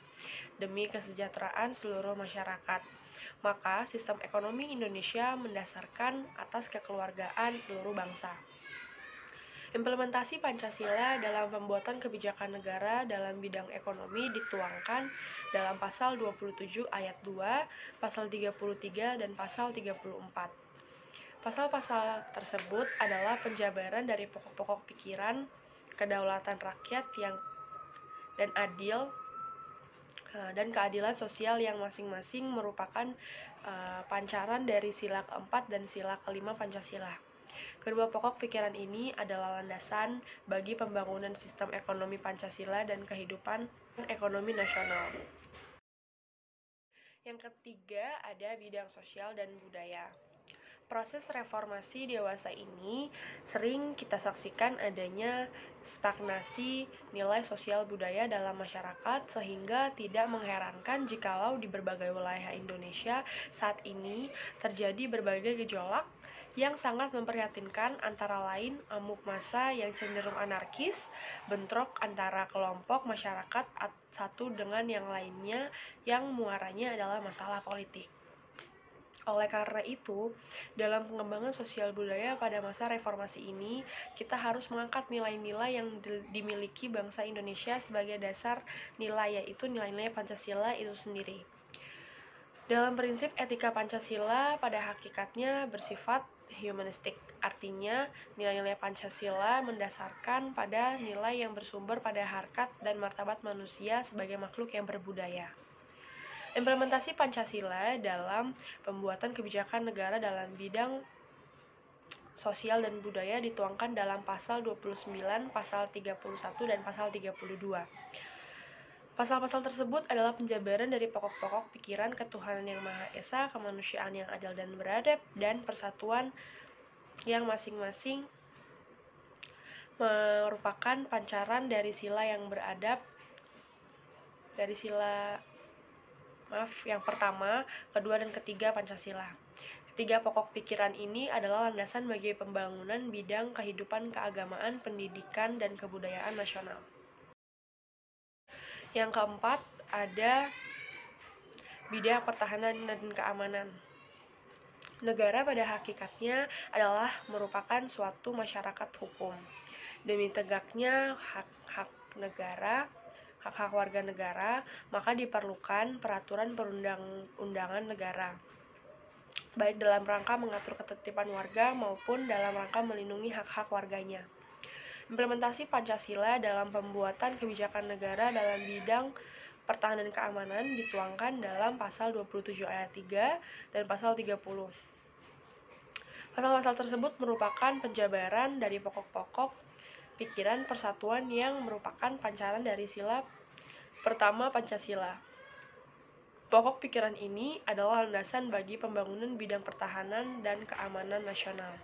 demi kesejahteraan seluruh masyarakat. Maka sistem ekonomi Indonesia mendasarkan atas kekeluargaan seluruh bangsa. Implementasi Pancasila dalam pembuatan kebijakan negara dalam bidang ekonomi dituangkan dalam pasal 27 ayat 2, pasal 33 dan pasal 34. Pasal-pasal tersebut adalah penjabaran dari pokok-pokok pikiran kedaulatan rakyat yang dan adil dan keadilan sosial yang masing-masing merupakan pancaran dari sila keempat dan sila kelima Pancasila. Kedua pokok pikiran ini adalah landasan bagi pembangunan sistem ekonomi Pancasila dan kehidupan ekonomi nasional. Yang ketiga ada bidang sosial dan budaya. Proses reformasi dewasa ini sering kita saksikan adanya stagnasi nilai sosial budaya dalam masyarakat, sehingga tidak mengherankan jikalau di berbagai wilayah Indonesia saat ini terjadi berbagai gejolak yang sangat memprihatinkan, antara lain amuk massa yang cenderung anarkis, bentrok antara kelompok masyarakat satu dengan yang lainnya yang muaranya adalah masalah politik. Oleh karena itu, dalam pengembangan sosial budaya pada masa reformasi ini, kita harus mengangkat nilai-nilai yang dimiliki bangsa Indonesia sebagai dasar nilai, yaitu nilai-nilai Pancasila itu sendiri. Dalam prinsip etika Pancasila pada hakikatnya bersifat humanistik, artinya nilai-nilai Pancasila mendasarkan pada nilai yang bersumber pada harkat dan martabat manusia sebagai makhluk yang berbudaya. Implementasi Pancasila dalam pembuatan kebijakan negara dalam bidang sosial dan budaya dituangkan dalam pasal 29, pasal 31, dan pasal 32. Pasal-pasal tersebut adalah penjabaran dari pokok-pokok pikiran ketuhanan yang Maha Esa, kemanusiaan yang adil dan beradab, dan persatuan yang masing-masing merupakan pancaran dari sila yang beradab, yang pertama, kedua, dan ketiga Pancasila. Ketiga pokok pikiran ini adalah landasan bagi pembangunan bidang kehidupan keagamaan, pendidikan, dan kebudayaan nasional. Yang keempat, ada bidang pertahanan dan keamanan. Negara pada hakikatnya adalah merupakan suatu masyarakat hukum. Demi tegaknya hak-hak warga negara, maka diperlukan peraturan perundang-undangan negara, baik dalam rangka mengatur ketertiban warga maupun dalam rangka melindungi hak-hak warganya. Implementasi Pancasila dalam pembuatan kebijakan negara dalam bidang pertahanan dan keamanan dituangkan dalam pasal 27 ayat 3 dan pasal 30. Pasal-pasal tersebut merupakan penjabaran dari pokok-pokok pikiran persatuan yang merupakan pancaran dari sila pertama Pancasila. Pokok pikiran ini adalah landasan bagi pembangunan bidang pertahanan dan keamanan nasional.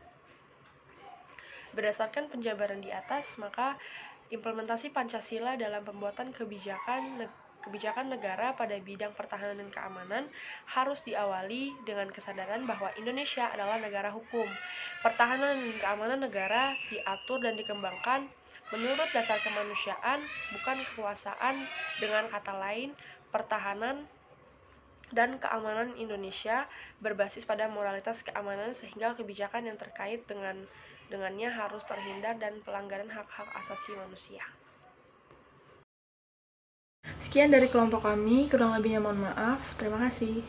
Berdasarkan penjabaran di atas, maka implementasi Pancasila dalam pembuatan kebijakan negara pada bidang pertahanan dan keamanan harus diawali dengan kesadaran bahwa Indonesia adalah negara hukum. Pertahanan dan keamanan negara diatur dan dikembangkan menurut dasar kemanusiaan, bukan kekuasaan. Dengan kata lain, pertahanan dan keamanan Indonesia berbasis pada moralitas keamanan, sehingga kebijakan yang terkait dengannya harus terhindar dan pelanggaran hak-hak asasi manusia. Sekian dari kelompok kami, kurang lebihnya mohon maaf. Terima kasih.